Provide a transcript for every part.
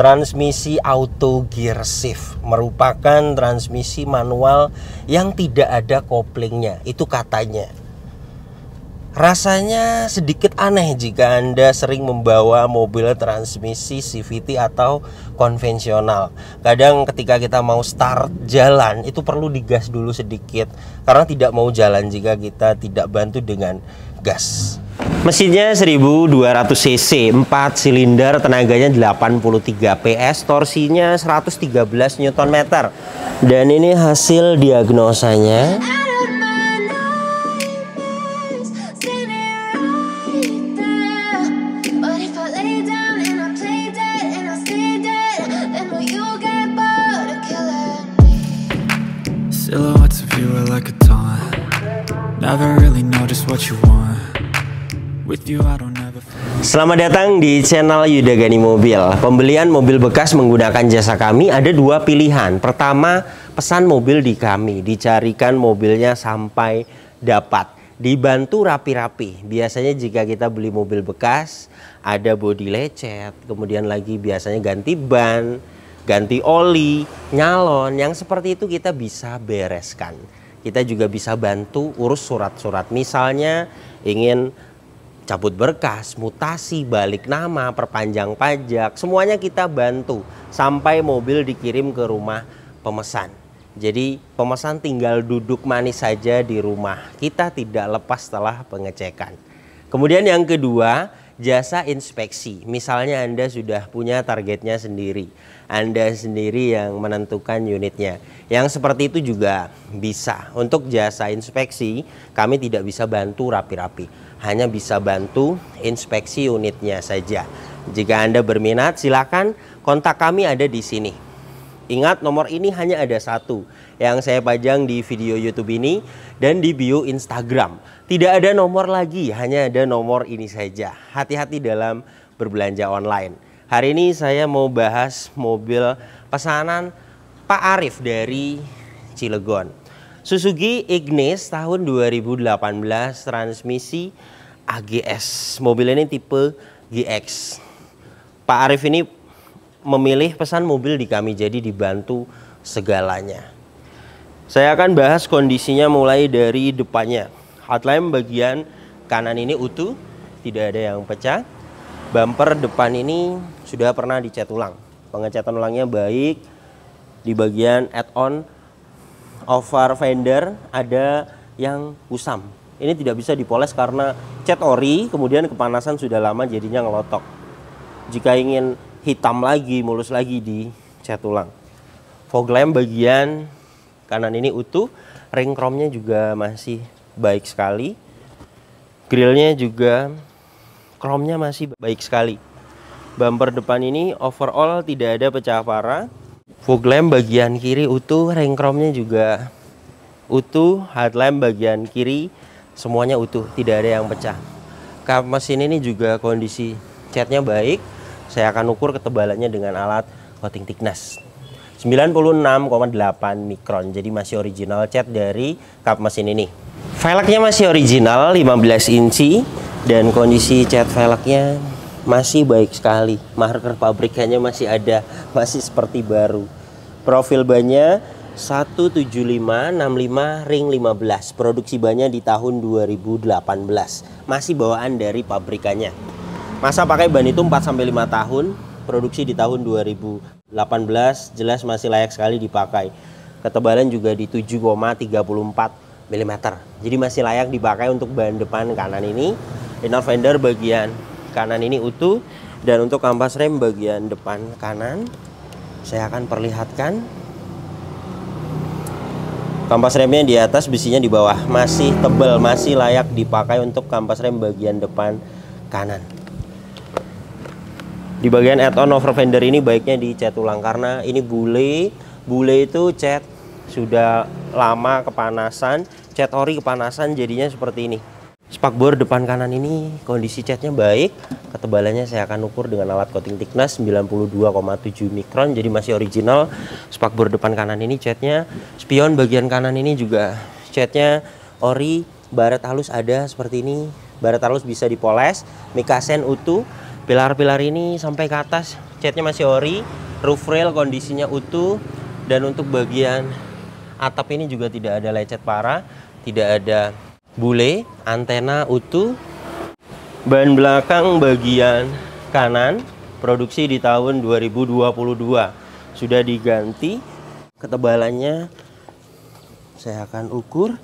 Transmisi auto gear shift merupakan transmisi manual yang tidak ada koplingnya, itu katanya. Rasanya sedikit aneh jika Anda sering membawa mobil transmisi CVT atau konvensional. Kadang ketika kita mau start jalan itu perlu digas dulu sedikit, karena tidak mau jalan jika kita tidak bantu dengan gas. Mesinnya 1200 cc, 4 silinder, tenaganya 83 PS, torsinya 113 Nm. Dan ini hasil diagnosanya. Silhouettes of you are like a taunt. Never really know just what you want. With you I don't ever. Selamat datang di channel Yudagani Mobil. Pembelian mobil bekas menggunakan jasa kami ada dua pilihan. Pertama, pesan mobil di kami, dicarikan mobilnya sampai dapat, dibantu rapi-rapi. Biasanya jika kita beli mobil bekas, ada bodi lecet, kemudian lagi biasanya ganti ban, ganti oli, nyalon, yang seperti itu kita bisa bereskan. Kita juga bisa bantu urus surat-surat, misalnya ingin cabut berkas, mutasi, balik nama, perpanjang pajak, semuanya kita bantu sampai mobil dikirim ke rumah pemesan. Jadi pemesan tinggal duduk manis saja di rumah, kita tidak lepas setelah pengecekan. Kemudian yang kedua, jasa inspeksi. Misalnya Anda sudah punya targetnya sendiri, Anda sendiri yang menentukan unitnya. Yang seperti itu juga bisa. Untuk jasa inspeksi, kami tidak bisa bantu rapi-rapi, hanya bisa bantu inspeksi unitnya saja. Jika Anda berminat, silakan kontak kami ada di sini. Ingat, nomor ini hanya ada satu yang saya pajang di video YouTube ini dan di bio Instagram. Tidak ada nomor lagi, hanya ada nomor ini saja. Hati-hati dalam berbelanja online. Hari ini saya mau bahas mobil pesanan Pak Arif dari Cilegon. Suzuki Ignis tahun 2018, transmisi AGS. Mobil ini tipe GX. Pak Arif ini memilih pesan mobil di kami, jadi dibantu segalanya. Saya akan bahas kondisinya mulai dari depannya. Headlamp bagian kanan ini utuh, tidak ada yang pecah. Bumper depan ini sudah pernah dicat ulang, pengecatan ulangnya baik. Di bagian add-on over fender ada yang kusam, ini tidak bisa dipoles karena cat ori, kemudian kepanasan sudah lama jadinya ngelotok. Jika ingin hitam lagi, mulus lagi, dicat ulang. Fog lamp bagian kanan ini utuh, ring chrome-nya juga masih baik sekali. Grillnya juga chrome-nya masih baik sekali. Bumper depan ini overall tidak ada pecah parah. Fog lamp bagian kiri utuh, ring chrome-nya juga utuh, headlamp bagian kiri semuanya utuh, tidak ada yang pecah. Kap mesin ini juga kondisi catnya baik. Saya akan ukur ketebalannya dengan alat coating thickness 96,8 mikron. Jadi masih original cat dari kap mesin ini. Velgnya masih original 15 inci dan kondisi cat velgnya masih baik sekali. Marker pabrikannya masih ada, masih seperti baru. Profil bannya 175/65 ring 15. Produksi bannya di tahun 2018. Masih bawaan dari pabrikannya. Masa pakai ban itu 4-5 tahun, produksi di tahun 2018, jelas masih layak sekali dipakai. Ketebalan juga di 7,34 mm. Jadi masih layak dipakai untuk ban depan kanan ini. Inner fender bagian kanan ini utuh, dan untuk kampas rem bagian depan kanan saya akan perlihatkan. Kampas remnya di atas, besinya di bawah, masih tebal, masih layak dipakai untuk kampas rem bagian depan kanan. Di bagian add-on over fender ini baiknya dicat ulang karena ini bule itu cat sudah lama kepanasan, cat ori kepanasan jadinya seperti ini. Spakbor depan kanan ini kondisi catnya baik, ketebalannya saya akan ukur dengan alat coating thickness 92,7 mikron, jadi masih original. Spakbor depan kanan ini catnya, spion bagian kanan ini juga catnya ori, baret halus ada seperti ini, baret halus bisa dipoles, mikasen utuh. Pilar-pilar ini sampai ke atas catnya masih ori, roof rail kondisinya utuh, dan untuk bagian atap ini juga tidak ada lecet parah, tidak ada bule, antena utuh. Ban belakang bagian kanan produksi di tahun 2022 sudah diganti. Ketebalannya saya akan ukur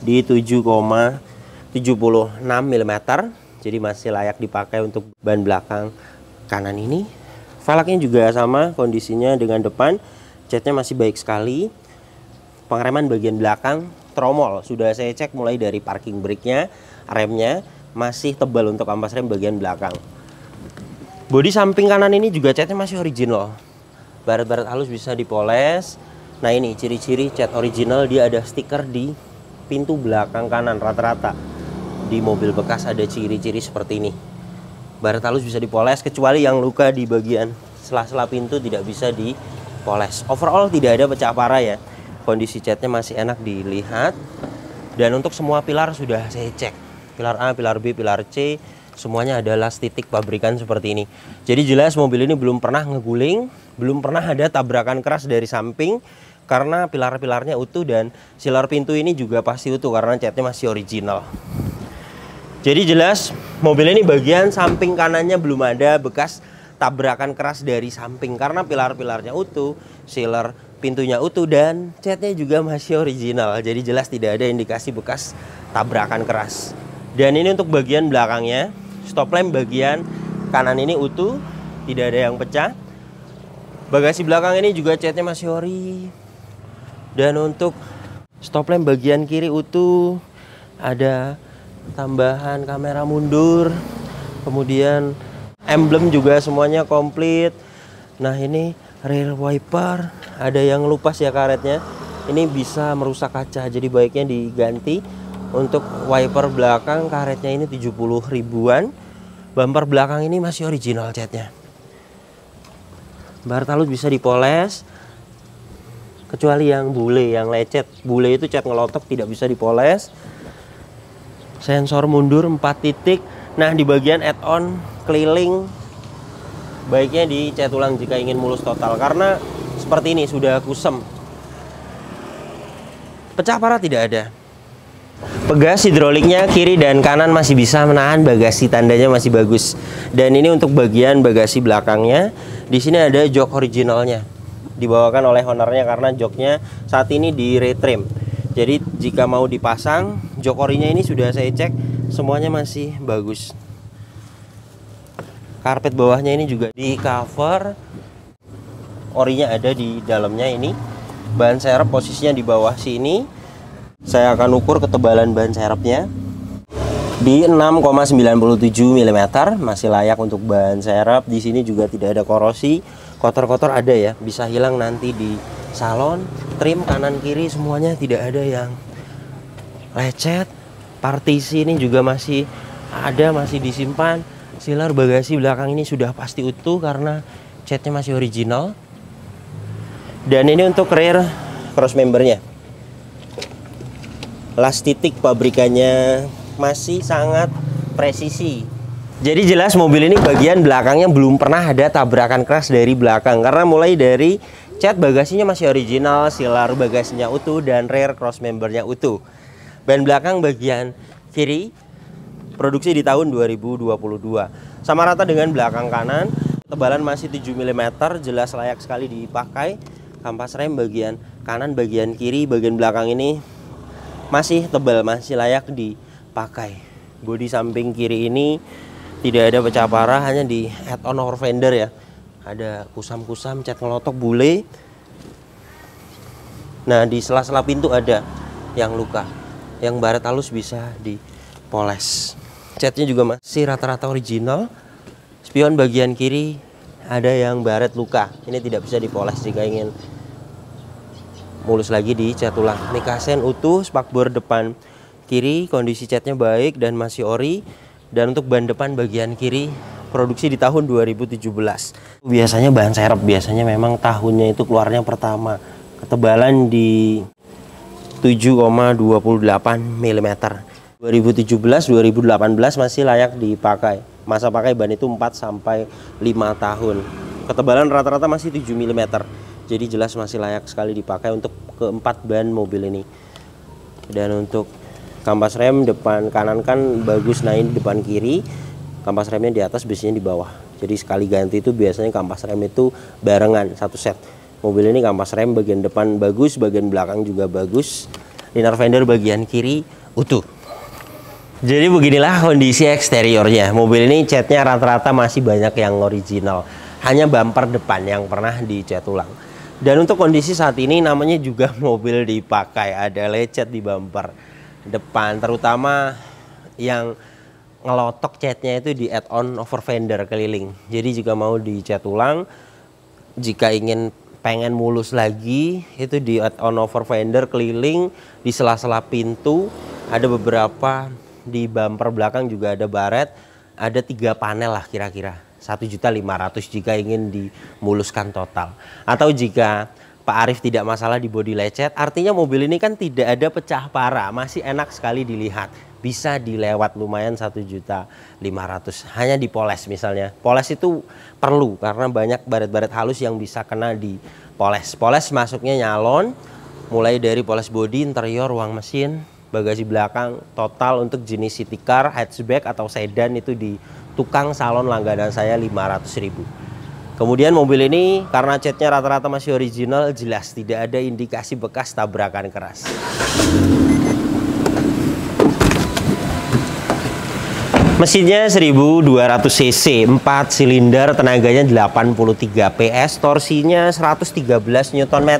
di 7,76 mm, jadi masih layak dipakai untuk ban belakang kanan ini. Velgnya juga sama kondisinya dengan depan, catnya masih baik sekali. Pengereman bagian belakang tromol sudah saya cek mulai dari parking brake-nya, remnya masih tebal untuk ampas rem bagian belakang. Bodi samping kanan ini juga catnya masih original, baret-baret halus bisa dipoles. Nah ini ciri-ciri cat original, dia ada stiker di pintu belakang kanan. Rata-rata di mobil bekas ada ciri-ciri seperti ini. Baret halus bisa dipoles, kecuali yang luka di bagian sela-sela pintu tidak bisa dipoles. Overall tidak ada pecah parah ya. Kondisi catnya masih enak dilihat. Dan untuk semua pilar sudah saya cek. Pilar A, pilar B, pilar C, semuanya adalah titik pabrikan seperti ini. Jadi jelas mobil ini belum pernah ngeguling, belum pernah ada tabrakan keras dari samping, karena pilar-pilarnya utuh, dan silar pintu ini juga pasti utuh karena catnya masih original. Jadi jelas mobil ini bagian samping kanannya belum ada bekas tabrakan keras dari samping, karena pilar-pilarnya utuh, silar pintunya utuh, dan catnya juga masih original. Jadi jelas tidak ada indikasi bekas tabrakan keras. Dan ini untuk bagian belakangnya, stop lamp bagian kanan ini utuh, tidak ada yang pecah. Bagasi belakang ini juga catnya masih ori. Dan untuk stop lamp bagian kiri utuh, ada tambahan kamera mundur, kemudian emblem juga semuanya komplit. Nah ini rear wiper, ada yang lupas ya karetnya, ini bisa merusak kaca, jadi baiknya diganti. Untuk wiper belakang karetnya ini 70 ribuan. Bumper belakang ini masih original catnya. Baret halus bisa dipoles, kecuali yang bule, yang lecet. Bule itu cat ngelotok, tidak bisa dipoles. Sensor mundur 4 titik. Nah di bagian add-on keliling baiknya dicat ulang jika ingin mulus total, karena seperti ini sudah kusem. Pecah parah tidak ada. Pegas hidroliknya kiri dan kanan masih bisa menahan, bagasi tandanya masih bagus. Dan ini untuk bagian bagasi belakangnya, di sini ada jok originalnya, dibawakan oleh ownernya karena joknya saat ini di retrim. Jadi jika mau dipasang, jok orinya ini sudah saya cek semuanya masih bagus. Karpet bawahnya ini juga di cover, orinya ada di dalamnya ini. Ban serep posisinya di bawah sini. Saya akan ukur ketebalan ban serepnya di 6,97 mm, masih layak untuk ban serep. Di sini juga tidak ada korosi, kotor-kotor ada ya, bisa hilang nanti di salon. Trim kanan kiri semuanya tidak ada yang lecet. Partisi ini juga masih ada, masih disimpan. Silar bagasi belakang ini sudah pasti utuh karena catnya masih original. Dan ini untuk rear cross membernya, las titik pabrikannya masih sangat presisi. Jadi jelas mobil ini bagian belakangnya belum pernah ada tabrakan keras dari belakang, karena mulai dari cat bagasinya masih original, silar bagasinya utuh, dan rear cross membernya utuh. Ban belakang bagian kiri produksi di tahun 2022 sama rata dengan belakang kanan. Tebalan masih 7 mm, jelas layak sekali dipakai. Kampas rem bagian kanan, bagian kiri, bagian belakang ini masih tebal, masih layak dipakai. Bodi samping kiri ini tidak ada pecah parah, hanya di add-on over fender ya. Ada kusam-kusam, cat ngelotok bule. Nah di sela-sela pintu ada yang luka, yang baret halus bisa dipoles. Catnya juga masih rata-rata original. Spion bagian kiri ada yang baret luka, ini tidak bisa dipoles jika ingin mulus lagi dicat ulang. Ini kasen utuh, spakbor depan kiri kondisi catnya baik dan masih ori. Dan untuk ban depan bagian kiri produksi di tahun 2017. Biasanya ban serep, biasanya memang tahunnya itu keluarnya pertama. Ketebalan di 7,28 mm. 2017, 2018 masih layak dipakai. Masa pakai ban itu 4 sampai 5 tahun. Ketebalan rata-rata masih 7 mm. Jadi jelas masih layak sekali dipakai untuk keempat ban mobil ini. Dan untuk kampas rem depan kanan kan bagus, nah ini depan kiri. Kampas remnya di atas, biasanya di bawah. Jadi sekali ganti itu biasanya kampas rem itu barengan, satu set. Mobil ini kampas rem bagian depan bagus, bagian belakang juga bagus. Inner fender bagian kiri utuh. Jadi beginilah kondisi eksteriornya. Mobil ini catnya rata-rata masih banyak yang original. Hanya bumper depan yang pernah dicat ulang. Dan untuk kondisi saat ini namanya juga mobil dipakai. Ada lecet di bumper depan, terutama yang ngelotok catnya itu di add-on over fender keliling. Jadi jika mau dicat ulang, jika pengen mulus lagi, itu di add-on over fender keliling, di sela-sela pintu, ada beberapa di bumper belakang juga ada baret, ada 3 panel lah kira-kira. 1.500.000 jika ingin dimuluskan total. Atau jika Pak Arif tidak masalah di bodi lecet, artinya mobil ini kan tidak ada pecah parah, masih enak sekali dilihat. Bisa dilewat lumayan 1.500.000. Hanya dipoles misalnya. Poles itu perlu karena banyak baret-baret halus yang bisa kena di poles. Poles masuknya nyalon, mulai dari poles bodi, interior, ruang mesin, bagasi belakang, total untuk jenis city car, hatchback atau sedan itu di tukang salon langganan saya 500.000. Kemudian mobil ini karena catnya rata-rata masih original, jelas tidak ada indikasi bekas tabrakan keras. Mesinnya 1200 cc, 4 silinder, tenaganya 83 PS, torsinya 113 Nm.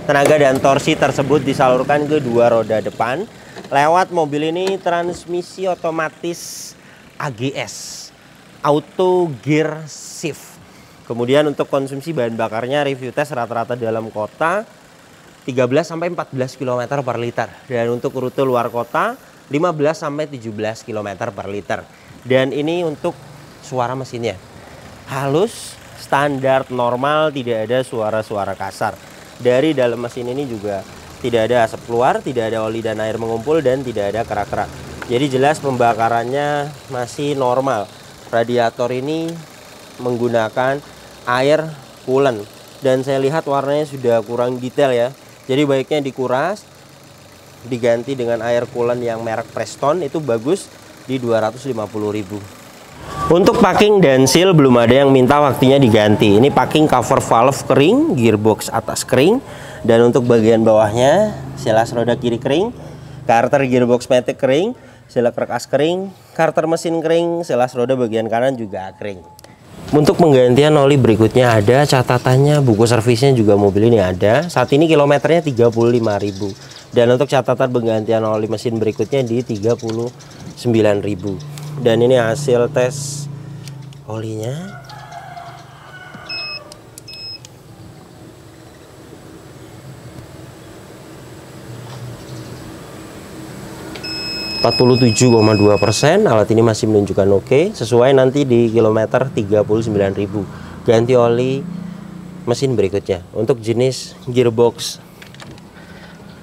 Tenaga dan torsi tersebut disalurkan ke 2 roda depan. Lewat mobil ini transmisi otomatis AGS, auto gear shift. Kemudian untuk konsumsi bahan bakarnya review tes rata-rata dalam kota 13 sampai 14 km per liter. Dan untuk rute luar kota 15 sampai 17 km per liter. Dan ini untuk suara mesinnya halus, standar, normal, tidak ada suara-suara kasar. Dari dalam mesin ini juga tidak ada asap keluar, tidak ada oli dan air mengumpul, dan tidak ada kerak-kerak. Jadi jelas pembakarannya masih normal. Radiator ini menggunakan air coolant, dan saya lihat warnanya sudah kurang detail ya. Jadi baiknya dikuras, diganti dengan air coolant yang merek Preston, itu bagus, di 250.000. Untuk packing dan seal belum ada yang minta waktunya diganti. Ini packing cover valve kering, gearbox atas kering, dan untuk bagian bawahnya selas roda kiri kering, karter gearbox matic kering, selak rekas kering, karter mesin kering, selas roda bagian kanan juga kering. Untuk penggantian oli berikutnya ada catatannya, buku servisnya juga mobil ini ada. Saat ini kilometernya 35.000. Dan untuk catatan penggantian oli mesin berikutnya di 39.000. Dan ini hasil tes olinya. %47,2%. Alat ini masih menunjukkan oke, sesuai nanti di kilometer 39.000. Ganti oli mesin berikutnya. Untuk jenis gearbox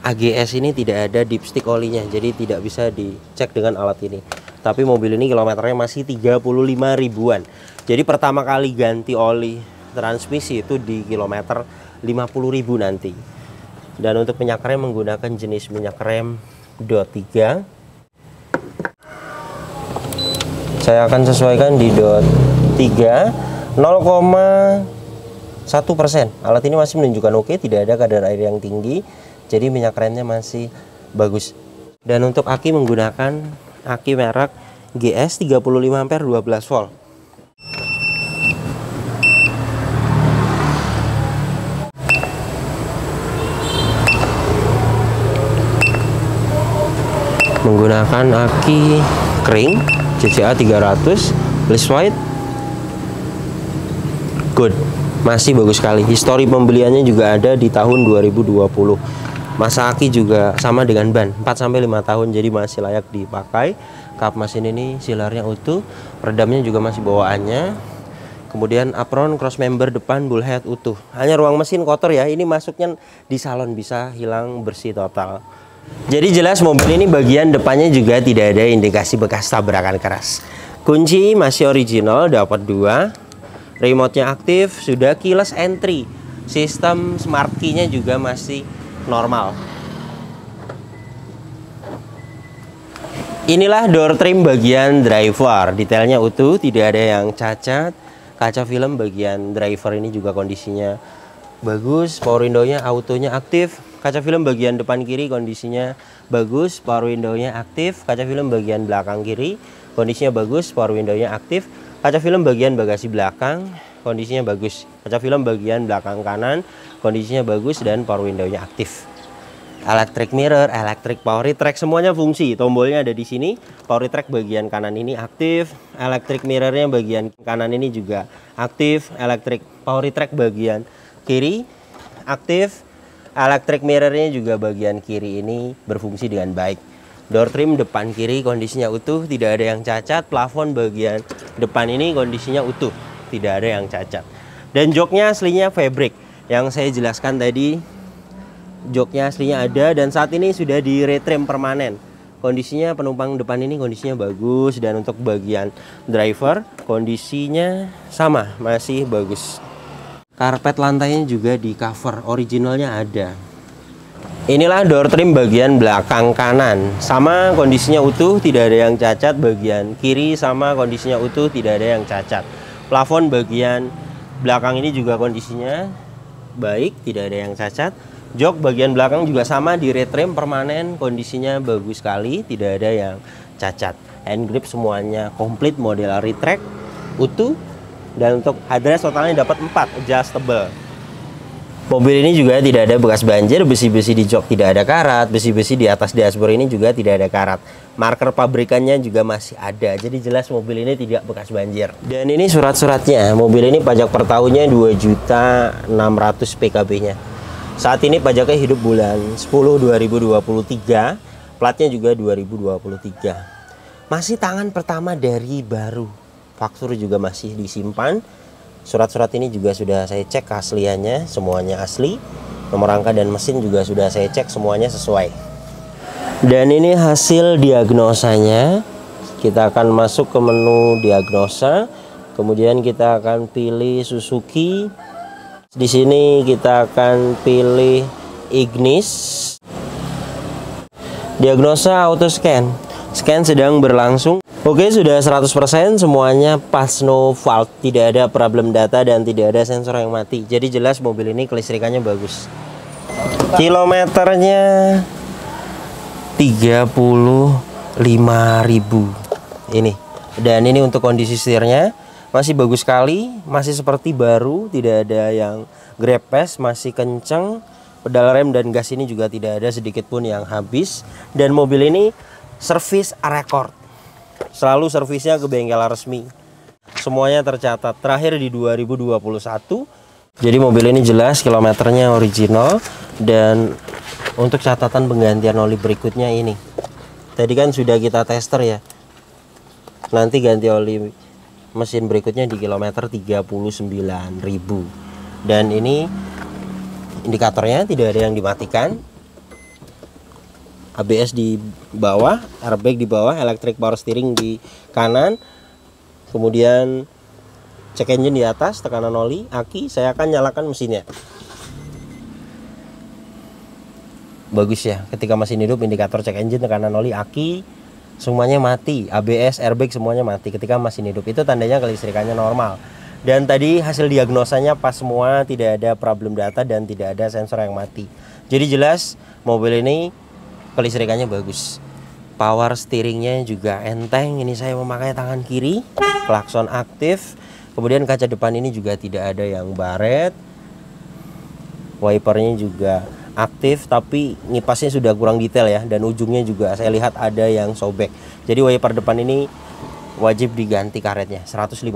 AGS ini tidak ada dipstick olinya, jadi tidak bisa dicek dengan alat ini. Tapi mobil ini kilometernya masih 35 ribuan. Jadi pertama kali ganti oli transmisi itu di kilometer 50.000 nanti. Dan untuk minyak rem menggunakan jenis minyak rem DOT 3. Saya akan sesuaikan di DOT 3 0,1%. Alat ini masih menunjukkan oke, tidak ada kadar air yang tinggi, jadi minyak remnya masih bagus. Dan untuk aki menggunakan aki merek GS 35 ampere 12 volt. Menggunakan aki kering CCA 300 list white, good, masih bagus sekali. Histori pembeliannya juga ada di tahun 2020. Masa aki juga sama dengan ban 4-5 tahun, jadi masih layak dipakai. Kap mesin ini silarnya utuh, peredamnya juga masih bawaannya. Kemudian apron cross member depan bullhead utuh. Hanya ruang mesin kotor ya, ini masuknya di salon, bisa hilang bersih total. Jadi jelas mobil ini bagian depannya juga tidak ada indikasi bekas tabrakan keras. Kunci masih original, dapat 2. Remote-nya aktif, sudah keyless entry. Sistem smart key-nya juga masih normal. Inilah door trim bagian driver. Detailnya utuh, tidak ada yang cacat. Kaca film bagian driver ini juga kondisinya bagus. Power window-nya autonya aktif. Kaca film bagian depan kiri kondisinya bagus. Power window-nya aktif. Kaca film bagian belakang kiri kondisinya bagus. Power window-nya aktif. Kaca film bagian bagasi belakang kondisinya bagus. Kaca film bagian belakang kanan kondisinya bagus dan power window-nya aktif. Electric mirror, electric power retract, semuanya fungsi. Tombolnya ada di sini. Power retract bagian kanan ini aktif. Electric mirrornya bagian kanan ini juga aktif. Electric power retract bagian kiri aktif. Electric mirrornya juga bagian kiri ini berfungsi dengan baik. Door trim depan kiri kondisinya utuh, tidak ada yang cacat. Plafon bagian depan ini kondisinya utuh, tidak ada yang cacat. Dan joknya aslinya fabric. Yang saya jelaskan tadi, joknya aslinya ada dan saat ini sudah di retrim permanen. Kondisinya penumpang depan ini kondisinya bagus, dan untuk bagian driver kondisinya sama, masih bagus. Karpet lantainya juga di cover, originalnya ada. Inilah door trim bagian belakang kanan, sama kondisinya utuh, tidak ada yang cacat. Bagian kiri sama kondisinya utuh, tidak ada yang cacat. Plafon bagian belakang ini juga kondisinya baik, tidak ada yang cacat. Jok bagian belakang juga sama, di retrim permanen, kondisinya bagus sekali, tidak ada yang cacat. Hand grip semuanya komplit, model retract, utuh. Dan untuk headrest totalnya dapat 4, adjustable. Mobil ini juga tidak ada bekas banjir, besi-besi di jok tidak ada karat, besi-besi di atas dashboard ini juga tidak ada karat. Marker pabrikannya juga masih ada, jadi jelas mobil ini tidak bekas banjir. Dan ini surat-suratnya, mobil ini pajak per tahunnya 2.600.000 PKB-nya. Saat ini pajaknya hidup bulan 10 2023, platnya juga 2023. Masih tangan pertama dari baru, faktur juga masih disimpan. Surat-surat ini juga sudah saya cek keasliannya, semuanya asli. Nomor rangka dan mesin juga sudah saya cek, semuanya sesuai. Dan ini hasil diagnosanya. Kita akan masuk ke menu diagnosa, kemudian kita akan pilih Suzuki. Di sini kita akan pilih Ignis. Diagnosa auto scan. Scan sedang berlangsung. Oke, sudah 100%, semuanya pas, no fault, tidak ada problem data dan tidak ada sensor yang mati. Jadi jelas mobil ini kelistrikannya bagus. Kilometernya 35.000 ini. Dan ini untuk kondisi setirnya masih bagus sekali, masih seperti baru, tidak ada yang grepes, masih kenceng. Pedal rem dan gas ini juga tidak ada sedikit pun yang habis. Dan mobil ini servis record, selalu servisnya ke bengkel resmi, semuanya tercatat, terakhir di 2021. Jadi mobil ini jelas kilometernya original. Dan untuk catatan penggantian oli berikutnya ini, tadi kan sudah kita tester ya, nanti ganti oli mesin berikutnya di kilometer 39.000. Dan ini indikatornya tidak ada yang dimatikan. ABS di bawah, airbag di bawah, electric power steering di kanan. Kemudian check engine di atas, tekanan oli, aki. Saya akan nyalakan mesinnya. Bagus ya, ketika mesin hidup indikator check engine, tekanan oli, aki, semuanya mati. ABS, airbag semuanya mati ketika mesin hidup. Itu tandanya kelistrikannya normal. Dan tadi hasil diagnosanya pas semua, tidak ada problem data dan tidak ada sensor yang mati. Jadi jelas mobil ini kelistrikannya bagus. Power steeringnya juga enteng. Ini saya memakai tangan kiri, klakson aktif. Kemudian kaca depan ini juga tidak ada yang baret. Wipernya juga aktif, tapi ngipasnya sudah kurang detail ya, dan ujungnya juga saya lihat ada yang sobek. Jadi wiper depan ini wajib diganti karetnya, 150.000.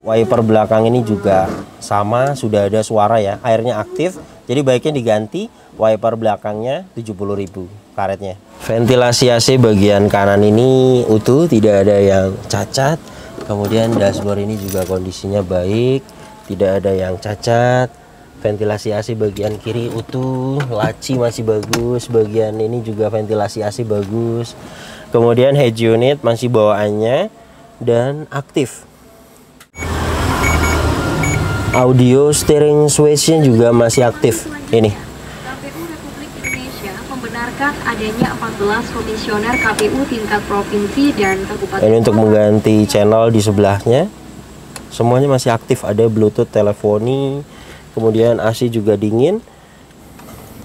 Wiper belakang ini juga sama, sudah ada suara ya, airnya aktif, jadi baiknya diganti. Wiper belakangnya 70.000 karetnya. Ventilasi AC bagian kanan ini utuh, tidak ada yang cacat. Kemudian dashboard ini juga kondisinya baik, tidak ada yang cacat. Ventilasi AC bagian kiri utuh, laci masih bagus, bagian ini juga ventilasi AC bagus. Kemudian head unit masih bawaannya, dan aktif. Audio steering switch-nya juga masih aktif. Ini. KPU Republik Indonesia membenarkan adanya 14 komisioner KPU tingkat provinsi dan kabupaten. Ini untuk mengganti channel di sebelahnya. Semuanya masih aktif, ada Bluetooth, teleponi, kemudian AC juga dingin.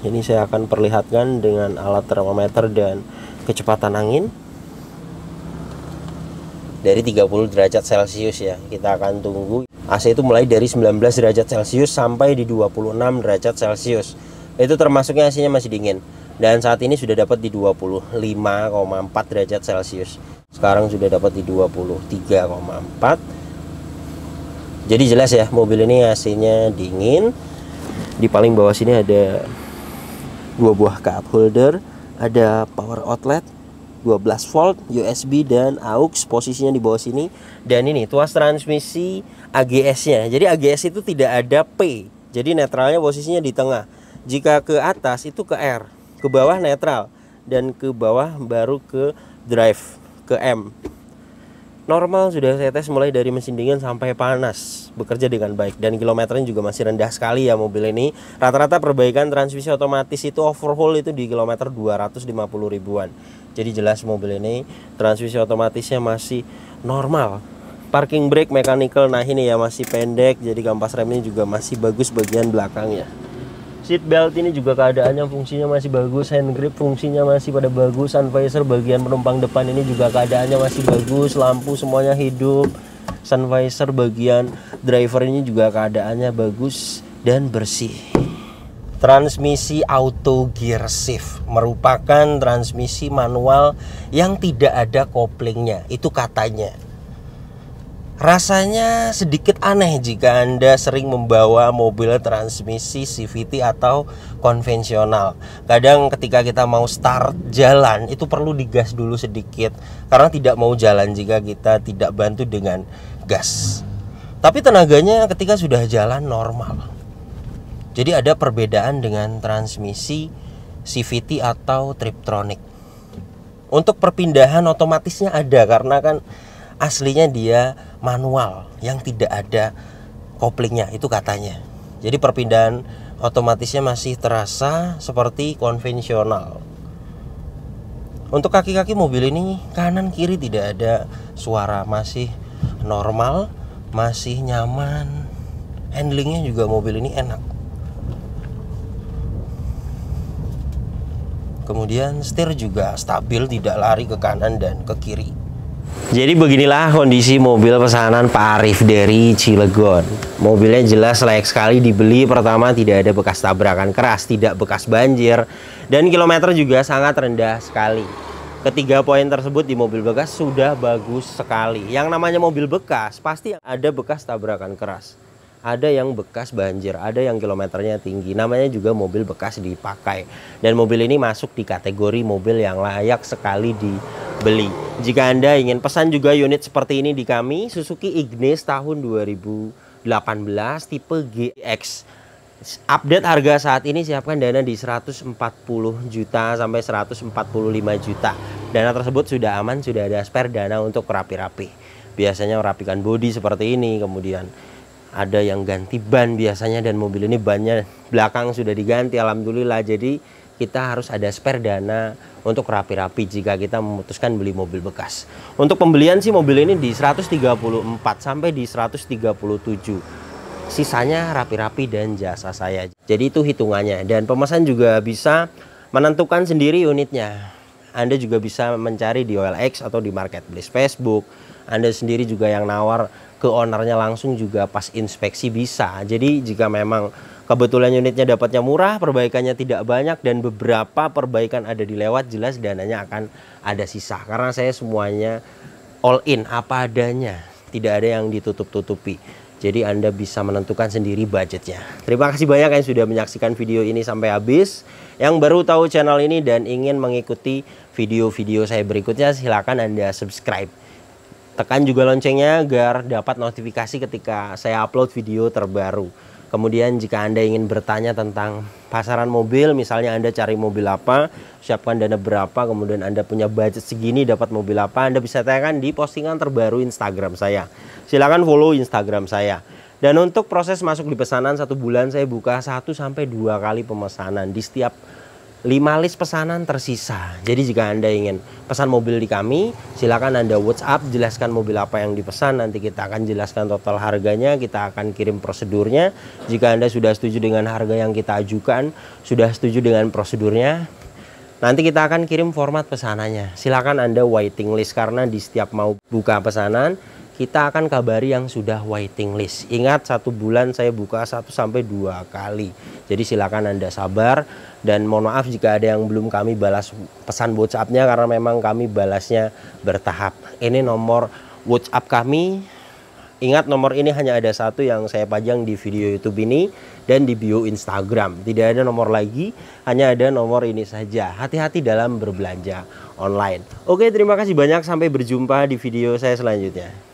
Ini saya akan perlihatkan dengan alat termometer dan kecepatan angin. Dari 30 derajat Celcius ya, kita akan tunggu. AC itu mulai dari 19 derajat Celcius sampai di 26 derajat Celcius. Itu termasuknya AC-nya masih dingin. Dan saat ini sudah dapat di 25,4 derajat Celcius. Sekarang sudah dapat di 23,4. Jadi jelas ya, mobil ini AC-nya dingin. Di paling bawah sini ada 2 buah cup holder, ada power outlet, 12 volt, USB dan AUX, posisinya di bawah sini. Dan ini tuas transmisi AGS-nya. Jadi AGS itu tidak ada P. Jadi netralnya posisinya di tengah. Jika ke atas itu ke R, ke bawah netral, dan ke bawah baru ke drive, ke M. Normal sudah saya tes mulai dari mesin dingin sampai panas, bekerja dengan baik, dan kilometernya juga masih rendah sekali ya mobil ini. Rata-rata perbaikan transmisi otomatis itu overhaul itu di kilometer 250 ribuan. Jadi jelas mobil ini transmisi otomatisnya masih normal. Parking brake mechanical, nah ini ya masih pendek, jadi kampas remnya juga masih bagus bagian belakangnya. Seat belt ini juga keadaannya fungsinya masih bagus, hand grip fungsinya masih pada bagus, sun visor bagian penumpang depan ini juga keadaannya masih bagus, lampu semuanya hidup, sun visor bagian driver ini juga keadaannya bagus dan bersih. Transmisi auto gear shift merupakan transmisi manual yang tidak ada koplingnya, itu katanya. Rasanya sedikit aneh jika Anda sering membawa mobil transmisi CVT atau konvensional. Kadang ketika kita mau start jalan itu perlu digas dulu sedikit, karena tidak mau jalan jika kita tidak bantu dengan gas. Tapi tenaganya ketika sudah jalan normal. Jadi ada perbedaan dengan transmisi CVT atau Triptronic. Untuk perpindahan otomatisnya ada, karena kan aslinya dia manual yang tidak ada koplingnya, itu katanya. Jadi perpindahan otomatisnya masih terasa seperti konvensional. Untuk kaki-kaki mobil ini kanan kiri tidak ada suara, masih normal, masih nyaman. Handlingnya juga mobil ini enak. Kemudian setir juga stabil, tidak lari ke kanan dan ke kiri. Jadi beginilah kondisi mobil pesanan Pak Arif dari Cilegon. Mobilnya jelas layak sekali dibeli. Pertama, tidak ada bekas tabrakan keras, tidak bekas banjir, dan kilometer juga sangat rendah sekali. Ketiga poin tersebut di mobil bekas sudah bagus sekali. Yang namanya mobil bekas pasti ada bekas tabrakan keras, ada yang bekas banjir, ada yang kilometernya tinggi. Namanya juga mobil bekas dipakai. Dan mobil ini masuk di kategori mobil yang layak sekali dibeli. Jika Anda ingin pesan juga unit seperti ini di kami, Suzuki Ignis tahun 2018 tipe GX. Update harga saat ini, siapkan dana di 140 juta sampai 145 juta. Dana tersebut sudah aman, sudah ada spare dana untuk rapi-rapi. Biasanya merapikan bodi seperti ini, kemudian ada yang ganti ban biasanya, dan mobil ini bannya belakang sudah diganti alhamdulillah. Jadi kita harus ada spare dana untuk rapi-rapi jika kita memutuskan beli mobil bekas. Untuk pembelian sih mobil ini di 134 sampai di 137. Sisanya rapi-rapi dan jasa saya. Jadi itu hitungannya, dan pemesan juga bisa menentukan sendiri unitnya. Anda juga bisa mencari di OLX atau di marketplace Facebook. Anda sendiri juga yang nawar ke ownernya langsung juga pas inspeksi bisa. Jadi jika memang kebetulan unitnya dapatnya murah, perbaikannya tidak banyak, dan beberapa perbaikan ada dilewat, jelas dananya akan ada sisa. Karena saya semuanya all in, apa adanya, tidak ada yang ditutup-tutupi. Jadi Anda bisa menentukan sendiri budgetnya. Terima kasih banyak yang sudah menyaksikan video ini sampai habis. Yang baru tahu channel ini dan ingin mengikuti video-video saya berikutnya, silakan Anda subscribe. Tekan juga loncengnya agar dapat notifikasi ketika saya upload video terbaru. Kemudian jika Anda ingin bertanya tentang pasaran mobil, misalnya Anda cari mobil apa, siapkan dana berapa, kemudian Anda punya budget segini dapat mobil apa, Anda bisa tanyakan di postingan terbaru Instagram saya. Silakan follow Instagram saya. Dan untuk proses masuk di pesanan 1 bulan saya buka 1 sampai 2 kali pemesanan di setiap 5 list pesanan tersisa. Jadi jika Anda ingin pesan mobil di kami, silakan Anda WhatsApp, jelaskan mobil apa yang dipesan. Nanti kita akan jelaskan total harganya, kita akan kirim prosedurnya. Jika Anda sudah setuju dengan harga yang kita ajukan, sudah setuju dengan prosedurnya, nanti kita akan kirim format pesanannya. Silakan Anda waiting list, karena di setiap mau buka pesanan, kita akan kabari yang sudah waiting list. Ingat, 1 bulan saya buka 1 sampai 2 kali. Jadi silakan Anda sabar, dan mohon maaf jika ada yang belum kami balas pesan WhatsApp-nya, karena memang kami balasnya bertahap. Ini nomor WhatsApp kami. Ingat, nomor ini hanya ada 1 yang saya pajang di video YouTube ini dan di bio Instagram. Tidak ada nomor lagi, hanya ada nomor ini saja. Hati-hati dalam berbelanja online. Oke, terima kasih banyak. Sampai berjumpa di video saya selanjutnya.